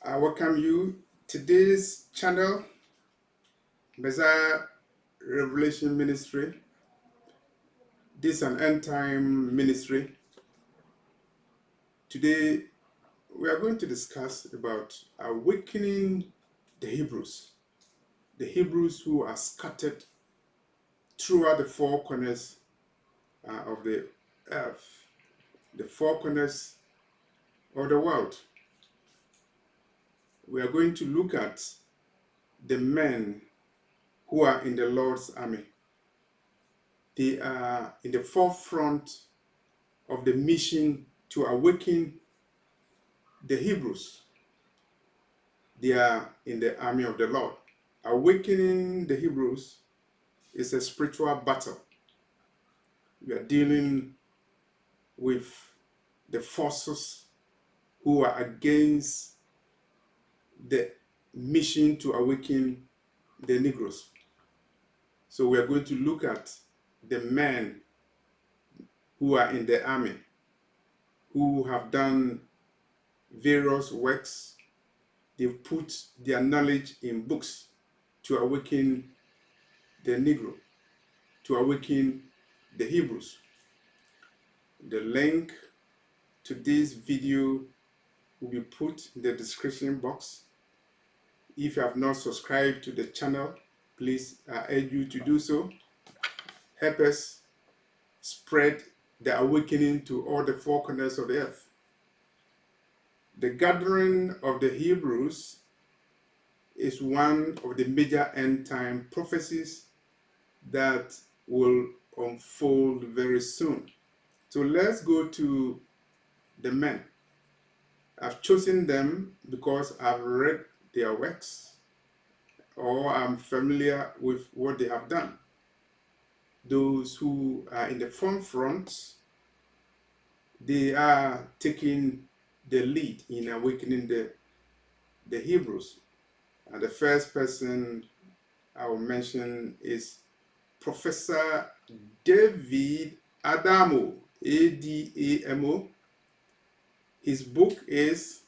I welcome you to this channel, Messiah Revelation Ministry. This is an end time ministry. Today, we are going to discuss about awakening the Hebrews who are scattered throughout the four corners of the earth, the four corners of the world. We are going to look at the men who are in the Lord's army. They are in the forefront of the mission to awaken the Hebrews. They are in the army of the Lord. Awakening the Hebrews is a spiritual battle. We are dealing with the forces who are against the mission to awaken the Negroes. So we are going to look at the men who are in the army, who have done various works. They've put their knowledge in books to awaken the Negro, to awaken the Hebrews. The link to this video will be put in the description box. If you have not subscribed to the channel, please I urge you to do so. Help us spread the awakening to all the four corners of the earth. The gathering of the Hebrews is one of the major end time prophecies that will unfold very soon. So let's go to the men. I've chosen them because I've read their works or I'm familiar with what they have done. Those who are in the front, they are taking the lead in awakening the Hebrews. And the first person I will mention is Professor David Adamo, Adamo. His book is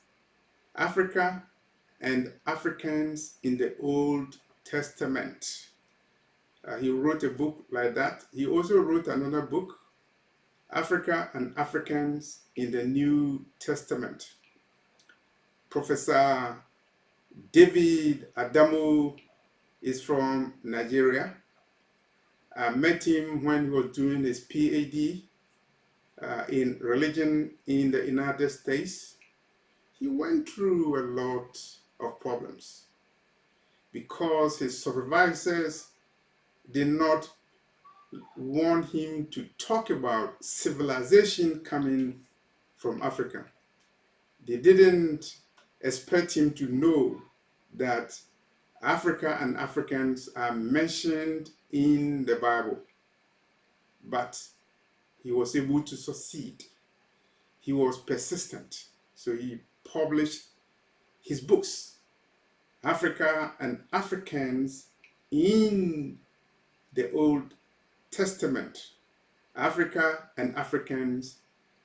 Africa and Africans in the Old Testament. He wrote a book like that. He also wrote another book, Africa and Africans in the New Testament. Professor David Adamo is from Nigeria. I met him when he was doing his PhD in religion in the United States. He went through a lot of problems because his supervisors did not want him to talk about civilization coming from Africa. They didn't expect him to know that Africa and Africans are mentioned in the Bible, but he was able to succeed. He was persistent, so he published his books, Africa and Africans in the Old Testament, Africa and Africans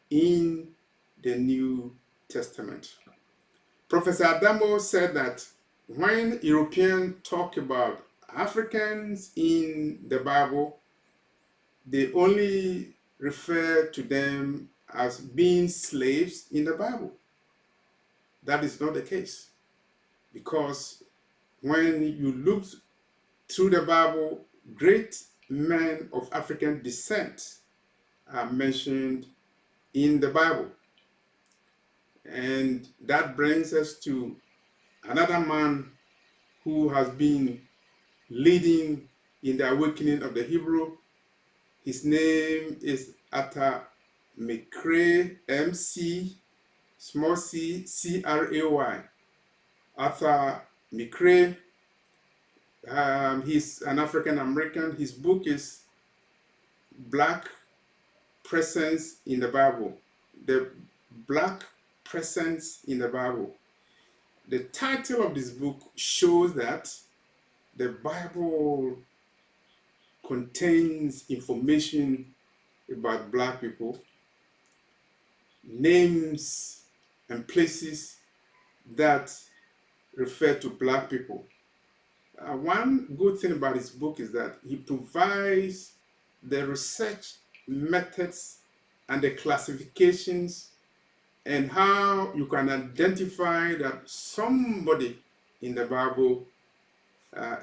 in the New Testament. Professor Adamo said that when Europeans talk about Africans in the Bible, they only refer to them as being slaves in the Bible. That is not the case, because when you look through the Bible, great men of African descent are mentioned in the Bible. And that brings us to another man who has been leading in the awakening of the Hebrew. His name is Arthur McCray, MC, small c, C-R-A-Y. Arthur McCray. He's an African American. His book is Black Presence in the Bible. The Black Presence in the Bible. The title of this book shows that the Bible contains information about Black people, names and places that refer to black people. One good thing about his book is that he provides the research methods and the classifications and how you can identify that somebody in the Bible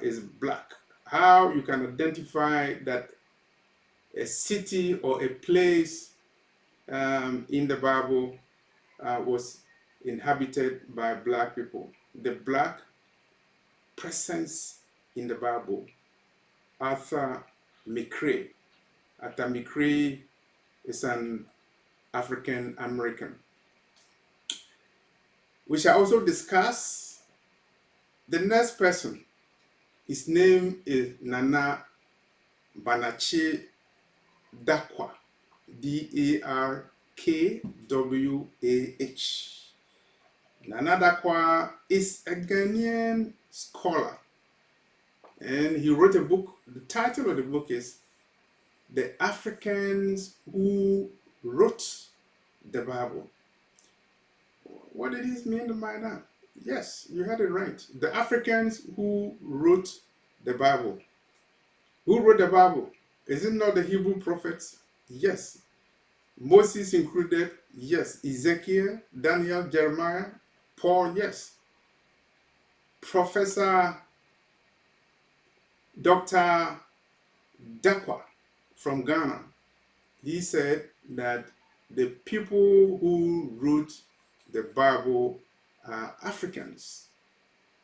is black. How you can identify that a city or a place in the Bible was inhabited by black people. The black presence in the Bible. Arthur McCray. Arthur McCray is an African American. We shall also discuss the next person. His name is Nana Banache Dakwa. Darkwah. Nana Dakwa is a Ghanaian scholar, and he wrote a book. The title of the book is The Africans Who Wrote the Bible. What did he mean by that? Yes, you had it right. The Africans who wrote the Bible. Who wrote the Bible? Is it not the Hebrew prophets? Yes. Moses included? Yes. Ezekiel, Daniel, Jeremiah, Paul? Yes. Professor Dr. Dakwa from Ghana, he said that the people who wrote the Bible are Africans.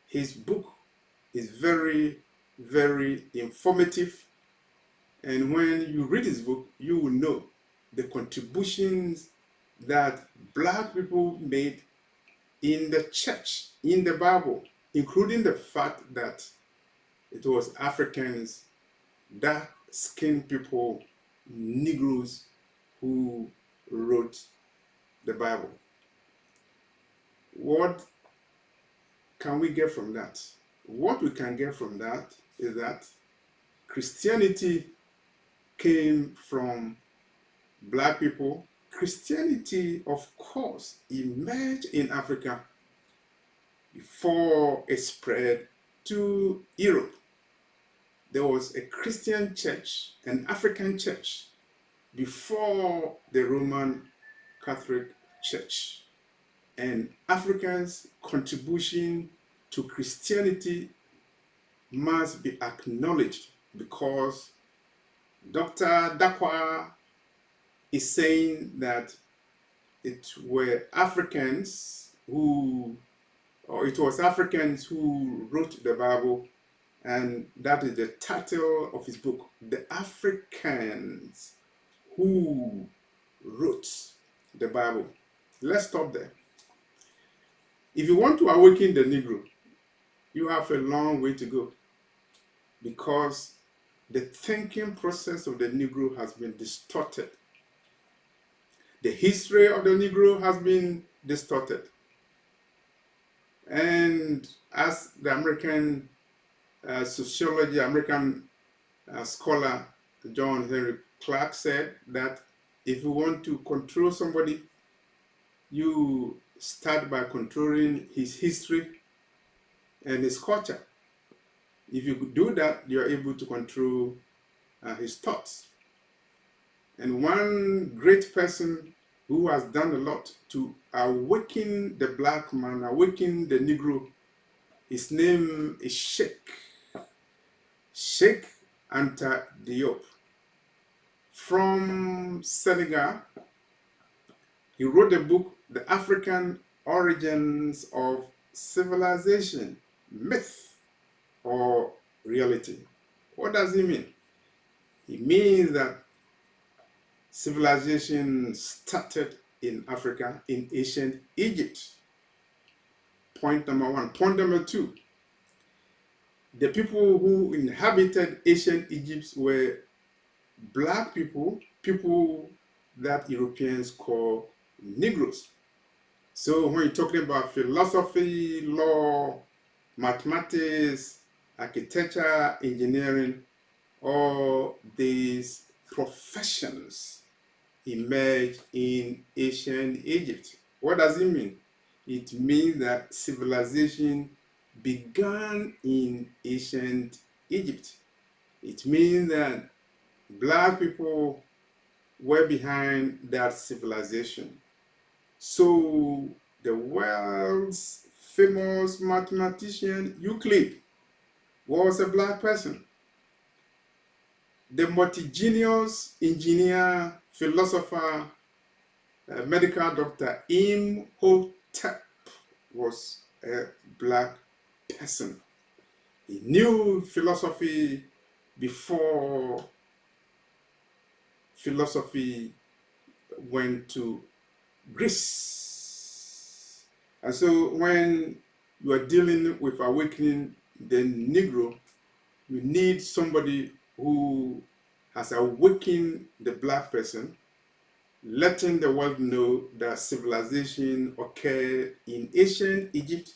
His book is very, very informative. And when you read his book, you will know the contributions that black people made in the church, in the Bible, including the fact that it was Africans, dark-skinned people, Negroes, who wrote the Bible. What can we get from that? What we can get from that is that Christianity came from black people. Christianity, of course, emerged in Africa before it spread to Europe. There was a Christian church, an African church, before the Roman Catholic Church. And Africans' contribution to Christianity must be acknowledged because Dr. Dakwa is saying that it was Africans who wrote the Bible, and that is the title of his book, The Africans Who Wrote the Bible. Let's stop there. If you want to awaken the Negro, you have a long way to go because the thinking process of the Negro has been distorted. The history of the Negro has been distorted. And as the American American scholar John Henry Clark said, that if you want to control somebody, you start by controlling his history and his culture. If you do that, you are able to control his thoughts. And one great person who has done a lot to awaken the black man, awaken the Negro, his name is Sheikh Anta Diop. From Senegal, he wrote the book, The African Origins of Civilization, Myth or Reality. What does he mean? It means that civilization started in Africa, in ancient Egypt. Point number one. Point number two, the people who inhabited ancient Egypt were black people, people that Europeans call Negroes. So when you're talking about philosophy, law, mathematics, architecture, engineering, all these professions emerged in ancient Egypt. What does it mean? It means that civilization began in ancient Egypt. It means that black people were behind that civilization. So the world's famous mathematician Euclid was a black person. The multi-genius engineer, philosopher, medical doctor Imhotep was a black person. He knew philosophy before philosophy went to Greece. And so when you are dealing with awakening the Negro, you need somebody who has awakened the black person, letting the world know that civilization occurred in ancient Egypt.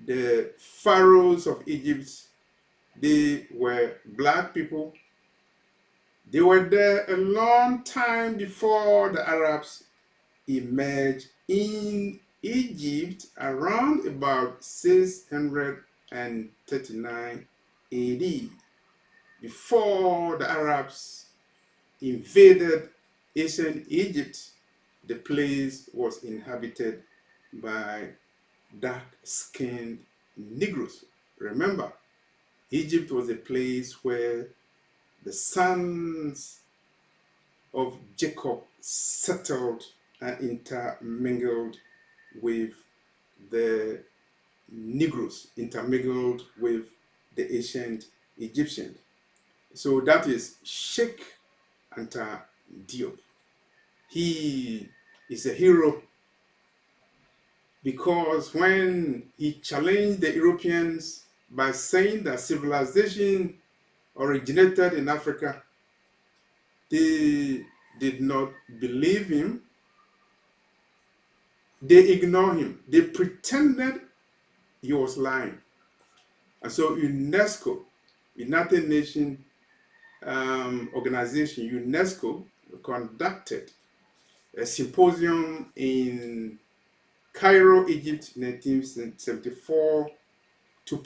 The pharaohs of Egypt, they were black people. They were there a long time before the Arabs emerged in Egypt around about 639 AD. Before the Arabs invaded ancient Egypt, the place was inhabited by dark-skinned Negroes. Remember, Egypt was a place where the sons of Jacob settled and intermingled with the Negroes, intermingled with the ancient Egyptians. So that is Sheikh Anta Diop. He is a hero because when he challenged the Europeans by saying that civilization originated in Africa, they did not believe him. They ignored him. They pretended he was lying. And so UNESCO, United Nations organization, UNESCO, conducted a symposium in Cairo, Egypt, 1974, to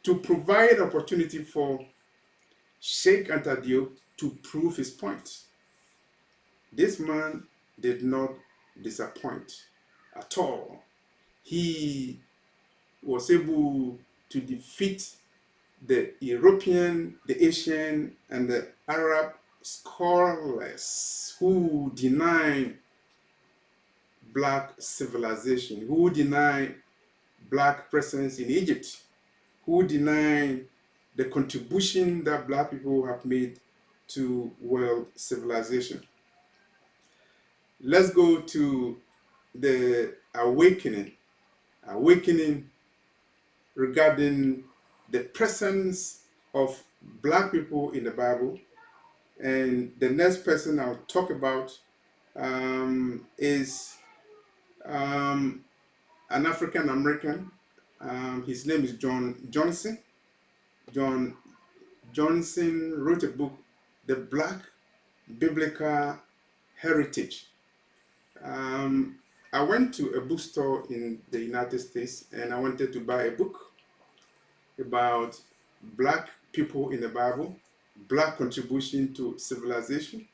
to provide opportunity for Sheikh Anta Diop to prove his point. This man did not disappoint at all. He was able to defeat the European, the Asian, and the Arab scholars who deny black civilization, who deny black presence in Egypt, who deny the contribution that black people have made to world civilization. Let's go to the awakening regarding the presence of black people in the Bible. And the next person I'll talk about is an African American. His name is John Johnson. John Johnson wrote a book, The Black Biblical Heritage. I went to a bookstore in the United States and I wanted to buy a book about black people in the Bible, black contribution to civilization,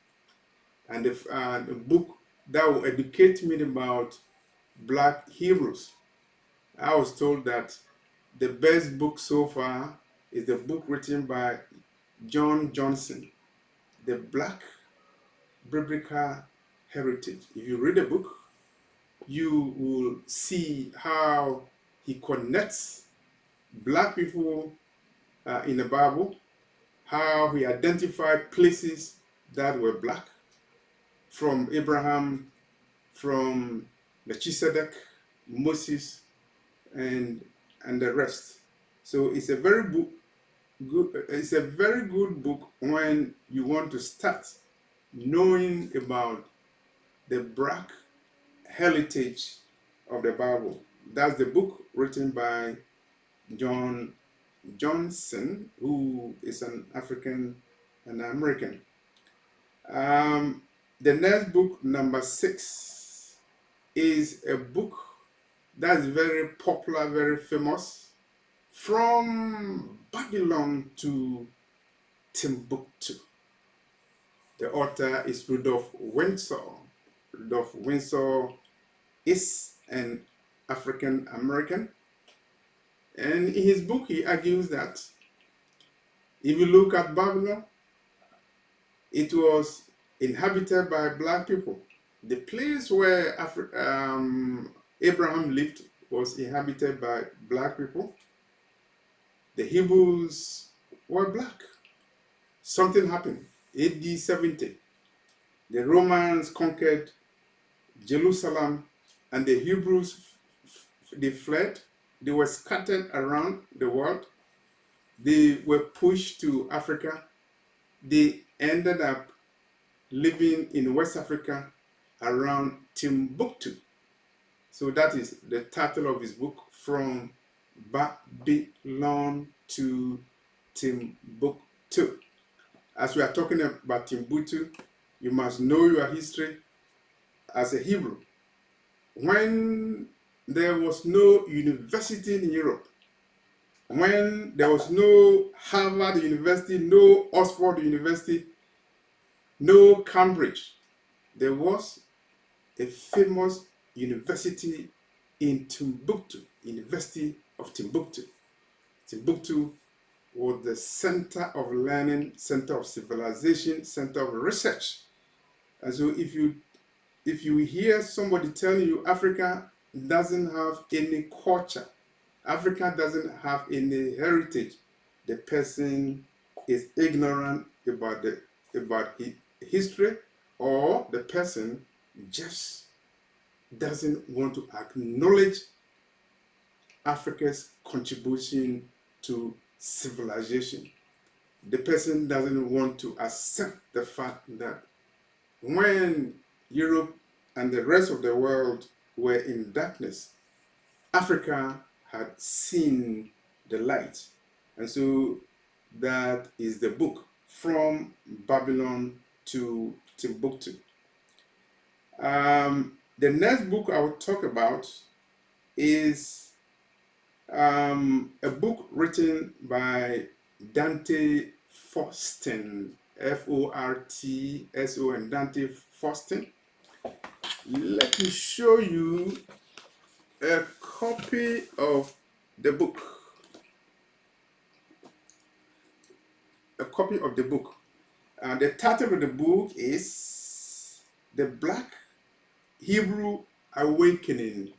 and a book that will educate me about black heroes. I was told that the best book so far is the book written by John Johnson, The Black Biblical Heritage. If you read the book, you will see how he connects black people in the Bible, how he identified places that were black, from Abraham, from Melchizedek, Moses, and the rest. So it's a very it's a very good book when you want to start knowing about the black heritage of the Bible. That's the book written by John Johnson, who is an African and American. The next book, number 6, is a book That's very popular, very famous. From Babylon to Timbuktu. The author is Rudolph Windsor. Rudolph Windsor is an African American, and in his book he argues that if you look at Babylon, it was inhabited by black people. The place where Abraham lived was inhabited by black people. The Hebrews were black. Something happened. AD 70. The Romans conquered Jerusalem, and the Hebrews, they fled. They were scattered around the world. They were pushed to Africa. They ended up living in West Africa around Timbuktu. So that is the title of his book, From Babylon to Timbuktu. As we are talking about Timbuktu, you must know your history as a Hebrew. When there was no university in Europe, when there was no Harvard University, no Oxford University, no Cambridge, there was a famous university in Timbuktu, University of Timbuktu. Timbuktu was the center of learning, center of civilization, center of research. And so if you hear somebody telling you Africa doesn't have any culture, Africa doesn't have any heritage, the person is ignorant about history, or the person just doesn't want to acknowledge Africa's contribution to civilization. The person doesn't want to accept the fact that when Europe and the rest of the world were in darkness, Africa had seen the light. And so that is the book, From Babylon to Timbuktu. The next book I will talk about is a book written by Dante Faustin, Fortson, Dante Faustin. Let me show you a copy of the book. A copy of the book. The title of the book is The Black Hebrew Awakening,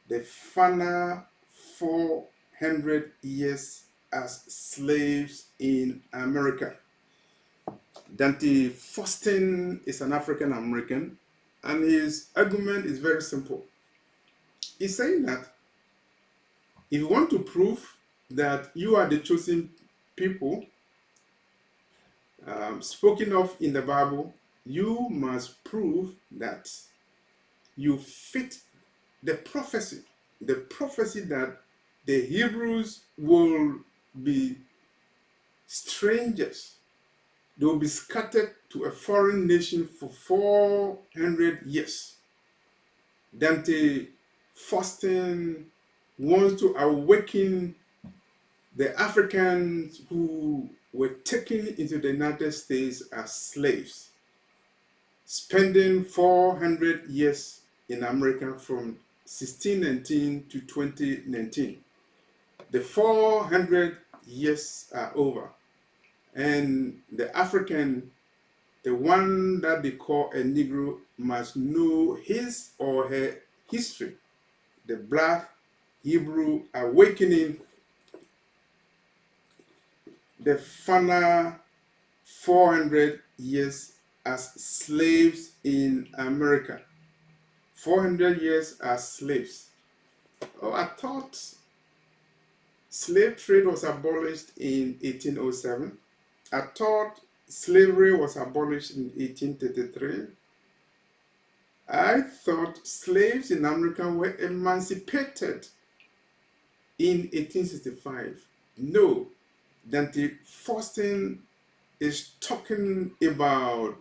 the final 400 years as slaves in America. Dante Faustin is an African American, and his argument is very simple. He's saying that if you want to prove that you are the chosen people spoken of in the Bible, you must prove that you fit the prophecy that the Hebrews will be strangers. They will be scattered to a foreign nation for 400 years. Dante Faustin wants to awaken the Africans who were taken into the United States as slaves, spending 400 years in America from 1619 to 2019. The 400 years are over, and the African, the one that they call a Negro, must know his or her history. The Black Hebrew Awakening, the final 400 years as slaves in America. 400 years as slaves. Oh, I thought slave trade was abolished in 1807. I thought slavery was abolished in 1833. I thought slaves in America were emancipated in 1865. No, Dante Faustin is talking about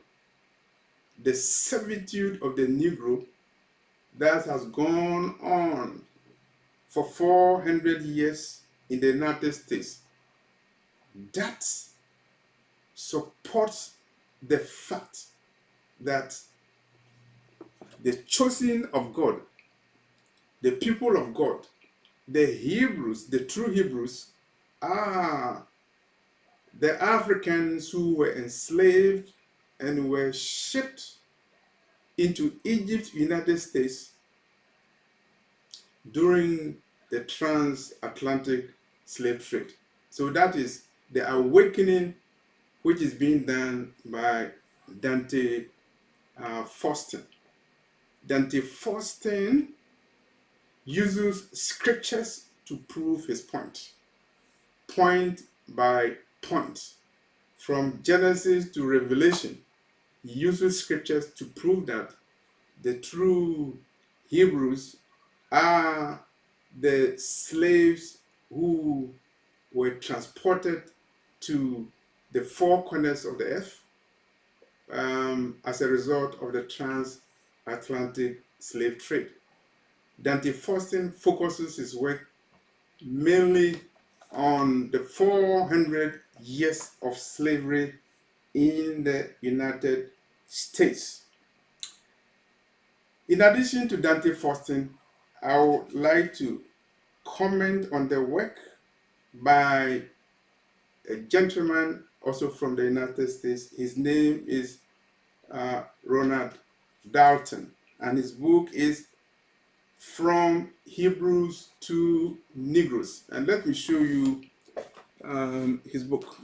the servitude of the Negro that has gone on for 400 years in the United States. That supports the fact that the chosen of God, the people of God, the Hebrews, the true Hebrews, are the Africans who were enslaved and were shipped into Egypt, United States during the transatlantic slave trade. So that is the awakening which is being done by Dante Faustin. Dante Faustin uses scriptures to prove his point by point. From Genesis to Revelation, he uses scriptures to prove that the true Hebrews are the slaves who were transported to the four corners of the earth as a result of the transatlantic slave trade. Dante Faustin focuses his work mainly on the 400 years of slavery in the United States. In addition to Dante Faustin, I would like to comment on the work by a gentleman also from the United States. His name is Ronald Dalton, and his book is From Hebrews to Negroes. And let me show you his book,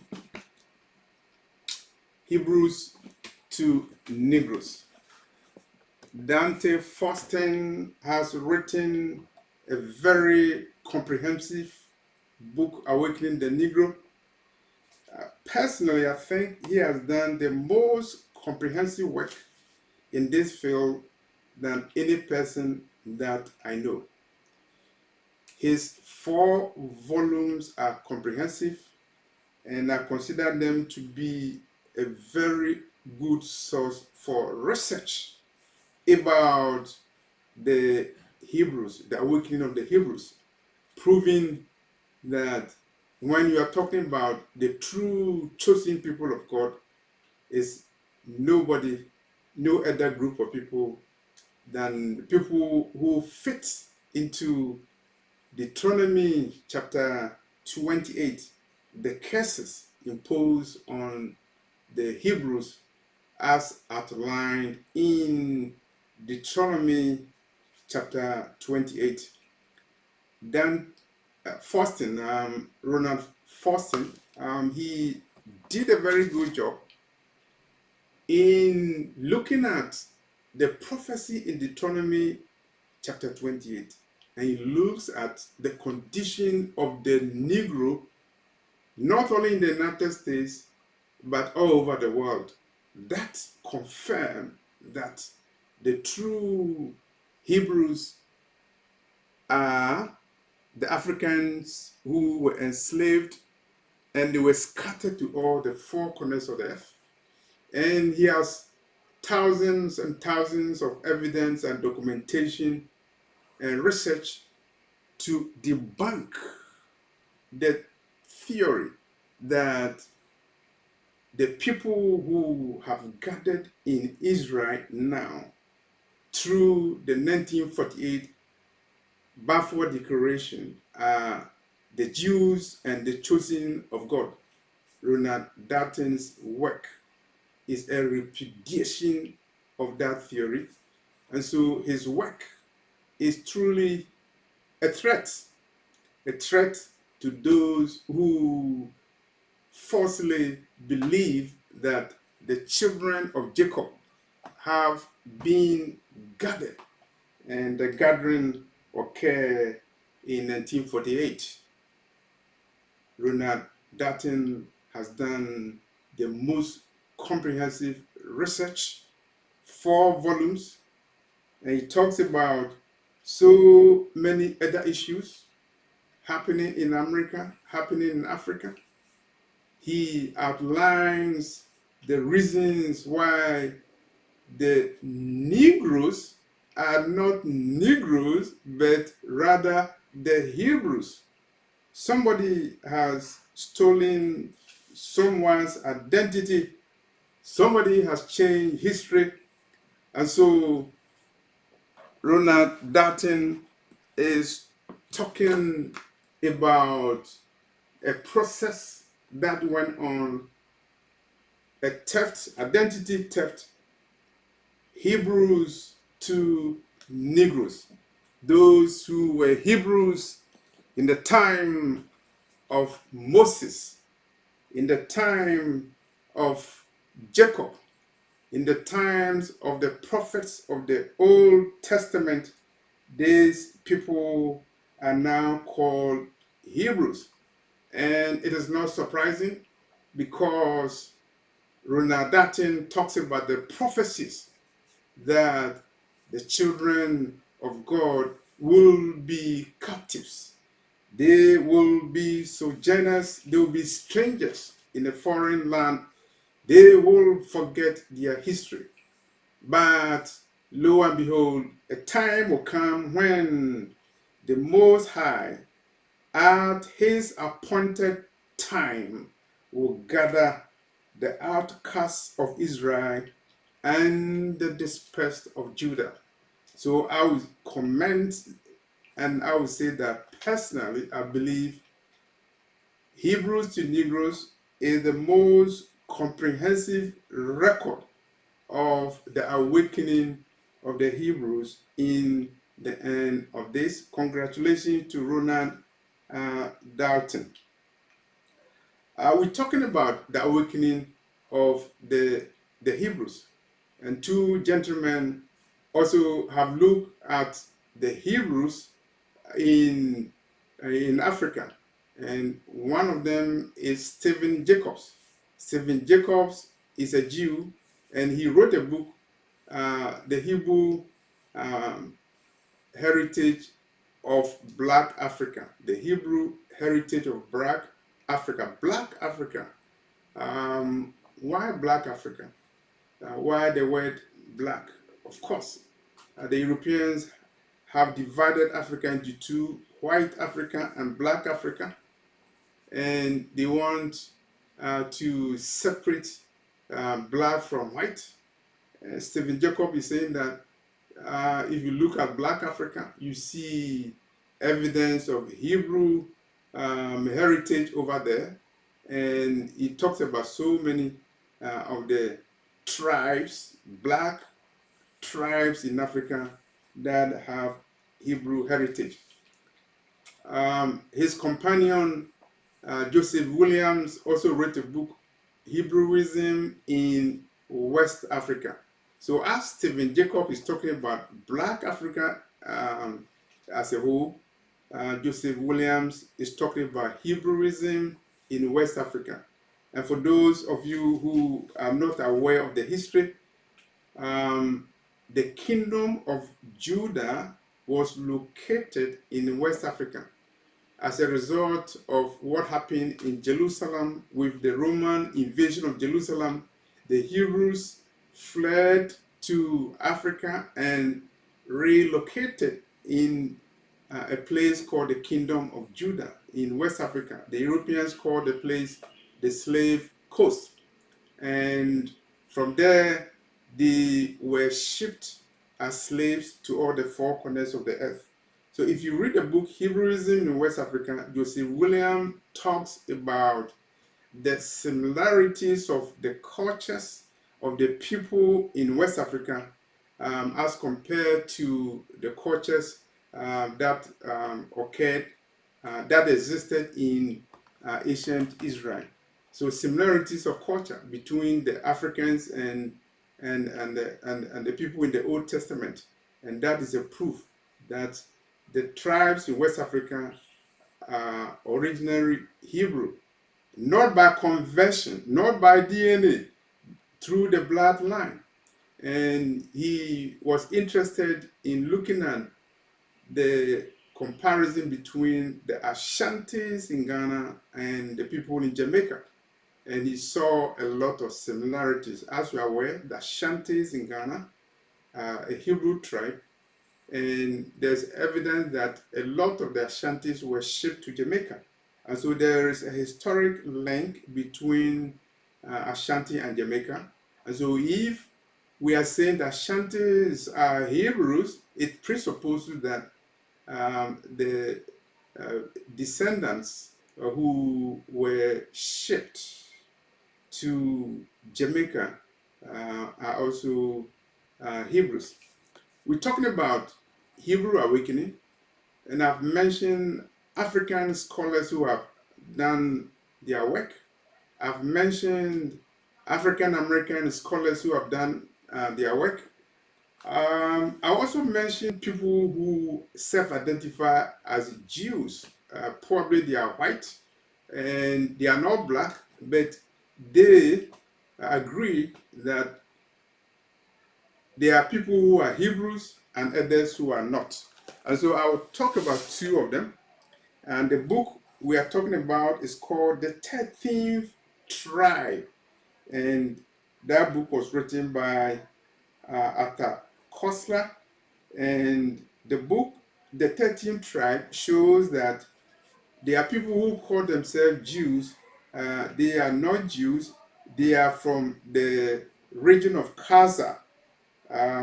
Hebrews to Negroes. Dante Faustin has written a very comprehensive book, Awakening the Negro. Personally, I think he has done the most comprehensive work in this field than any person that I know. His 4 volumes are comprehensive, and I consider them to be a very good source for research about the Hebrews, the awakening of the Hebrews, proving that when you are talking about the true chosen people of God, is nobody, no other group of people than people who fit into Deuteronomy chapter 28, the curses imposed on the Hebrews as outlined in Deuteronomy chapter 28. Then Faustin, Ronald Faustin, he did a very good job in looking at the prophecy in Deuteronomy chapter 28, and he looks at the condition of the Negro, not only in the United States, but all over the world. That confirmed that the true Hebrews are the Africans who were enslaved and they were scattered to all the 4 corners of the earth. And he has thousands and thousands of evidence and documentation and research to debunk the theory that the people who have gathered in Israel now through the 1948 Balfour Declaration are the Jews and the chosen of God. Ronald Dalton's work is a repudiation of that theory, and so his work is truly a threat to those who falsely believe that the children of Jacob have been gathered, and the gathering occurred in 1948. Ronald Dalton has done the most comprehensive research, 4 volumes, and he talks about so many other issues happening in America, happening in Africa. He outlines the reasons why the Negroes are not Negroes, but rather the Hebrews, somebody has stolen someone's identity, somebody has changed history, and so Ronald Darton is talking about a process that went on, a theft, identity theft, Hebrews to Negroes, those who were Hebrews in the time of Moses, in the time of Jacob, in the times of the prophets of the Old Testament. These people are now called Hebrews. And it is not surprising because Ronald Darton talks about the prophecies that the children of God will be captives. They will be sojourners, they will be strangers in a foreign land. They will forget their history. But lo and behold, a time will come when the Most High, at his appointed time, will gather the outcasts of Israel and the dispersed of Judah. So I would comment and I would say that personally, I believe Hebrews to Negroes is the most comprehensive record of the awakening of the Hebrews in the end of this. Congratulations to Ronald Dalton. We're talking about the awakening of the Hebrews, and two gentlemen also have looked at the Hebrews in Africa, and one of them is Stephen Jacobs. Stephen Jacobs is a Jew, and he wrote a book, The Hebrew um, Heritage of Black Africa, the Hebrew Heritage of Black Africa. Black Africa. Why Black Africa? Why the word black? Of course, the Europeans have divided Africa into two, white Africa and black Africa, and they want to separate black from white. Stephen Jacob is saying that if you look at black Africa, you see evidence of Hebrew heritage over there, and he talks about so many of the tribes, black tribes in Africa that have Hebrew heritage. His companion, Joseph Williams, also wrote a book, Hebrewism in West Africa. So as Stephen Jacob is talking about Black Africa as a whole, Joseph Williams is talking about Hebrewism in West Africa. And for those of you who are not aware of the history, the kingdom of Judah was located in West Africa as a result of what happened in Jerusalem with the Roman invasion of Jerusalem. The Hebrews fled to Africa and relocated in a place called the Kingdom of Judah in West Africa. The Europeans called the place the Slave Coast. And from there, they were shipped as slaves to all the four corners of the earth. So if you read the book Hebrewism in West Africa, Joseph William talks about the similarities of the cultures of the people in West Africa as compared to the cultures that occurred, that existed in ancient Israel. So similarities of culture between the Africans and the people in the Old Testament, and that is a proof that the tribes in West Africa are originally Hebrew, not by conversion, not by DNA, through the bloodline. And he was interested in looking at the comparison between the Ashantis in Ghana and the people in Jamaica. And he saw a lot of similarities. As we are aware, the Ashantis in Ghana are a Hebrew tribe, and there's evidence that a lot of the Ashantis were shipped to Jamaica. And so there is a historic link between Ashanti and Jamaica. And so if we are saying that Ashantis are Hebrews, it presupposes that the descendants who were shipped to Jamaica are also Hebrews. We're talking about Hebrew awakening, and I've mentioned African scholars who have done their work. I've mentioned African American scholars who have done their work. I also mentioned people who self-identify as Jews. Probably they are white and they are not black, but they agree that there are people who are Hebrews and others who are not. And so I will talk about two of them. And the book we are talking about is called The 13th Tribe. And that book was written by Arthur Koestler. And the book, The 13th Tribe, shows that there are people who call themselves Jews. They are not Jews. They are from the region of Gaza.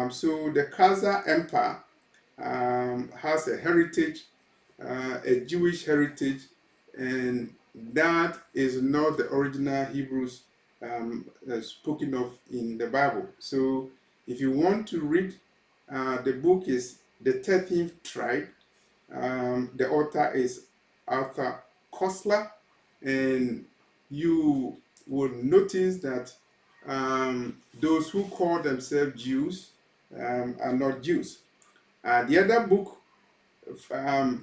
So the Gaza Empire has a heritage, a Jewish heritage, and that is not the original Hebrews spoken of in the Bible. So if you want to read, the book is The 13th Tribe. The author is Arthur Koestler, and you will notice that those who call themselves Jews are not Jews. The other book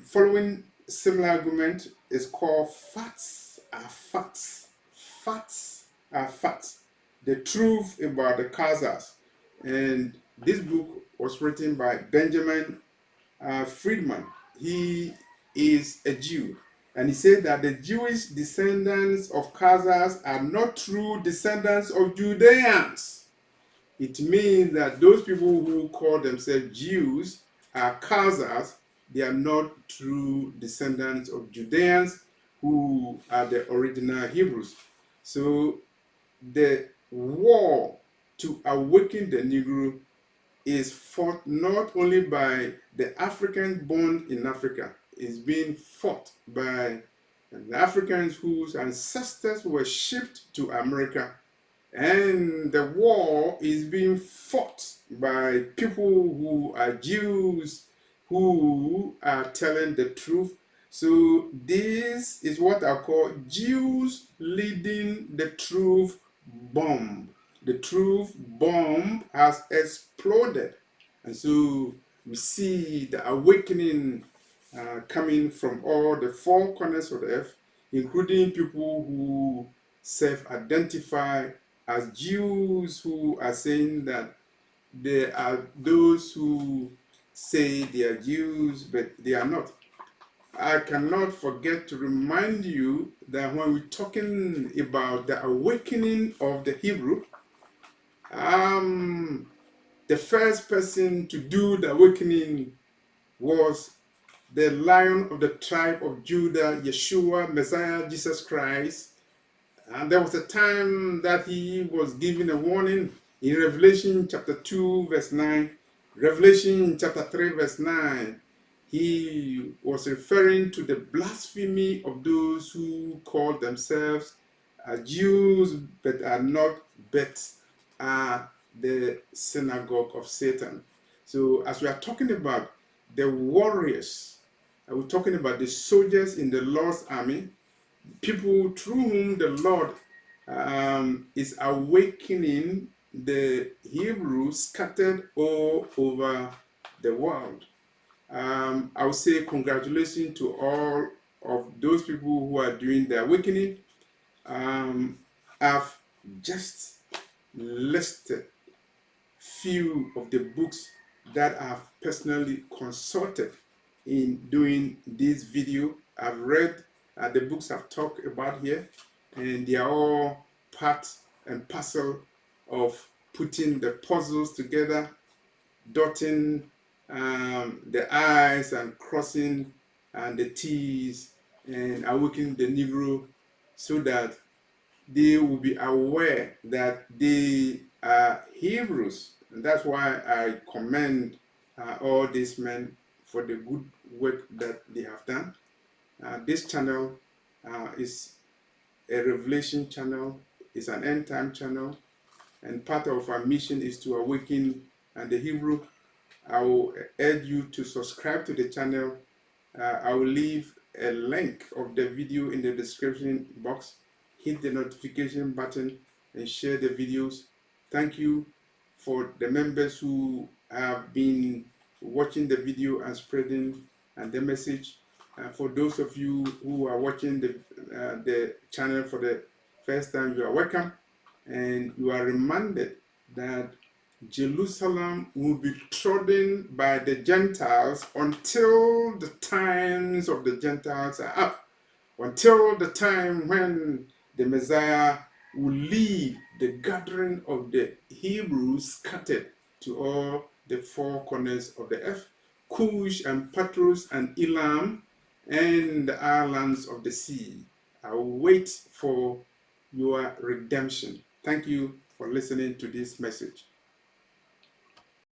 following similar argument is called Facts Are Facts. Facts Are Facts. The truth about the Khazars. And this book was written by Benjamin Friedman. He is a Jew. And he said that the Jewish descendants of Khazars are not true descendants of Judeans. It means that those people who call themselves Jews are Khazars. They are not true descendants of Judeans who are the original Hebrews. So the war to awaken the Negro is fought not only by the Africans born in Africa, it's being fought by the Africans whose ancestors were shipped to America, and the war is being fought by people who are Jews who are telling the truth. So this is what I call Jews leading the truth bomb. The truth bomb has exploded. And so we see the awakening coming from all the four corners of the earth, including people who self-identify as Jews who are saying that there are those who say they are Jews, but they are not. I cannot forget to remind you that when we're talking about the awakening of the Hebrew, the first person to do the awakening was the Lion of the tribe of Judah, Yeshua, Messiah, Jesus Christ. And there was a time that he was given a warning in Revelation chapter 2, verse 9. Revelation chapter 3, verse 9. He was referring to the blasphemy of those who call themselves Jews but are not, but are the synagogue of Satan. So, as we are talking about the warriors, we're talking about the soldiers in the Lord's army, people through whom the Lord is awakening the Hebrews scattered all over the world. I would say congratulations to all of those people who are doing the awakening. I've just listed few of the books that I've personally consulted in doing this video. I've read the books I've talked about here, and they are all part and parcel of putting the puzzles together, dotting the I's and crossing and the T's and awakening the Negro so that they will be aware that they are Hebrews. And that's why I commend all these men for the good work that they have done. This channel is a revelation channel, it's an end time channel, and part of our mission is to awaken the Hebrew. I will urge you to subscribe to the channel. I will leave a link of the video in the description box. Hit the notification button and share the videos. Thank you for the members who have been watching the video and spreading the message. For those of you who are watching the channel for the first time, you are welcome, and you are reminded that Jerusalem will be trodden by the Gentiles until the times of the Gentiles are up, until the time when the Messiah will lead the gathering of the Hebrews scattered to all the four corners of the earth, Cush and Patros and Elam and the islands of the sea. I will wait for your redemption. Thank you for listening to this message.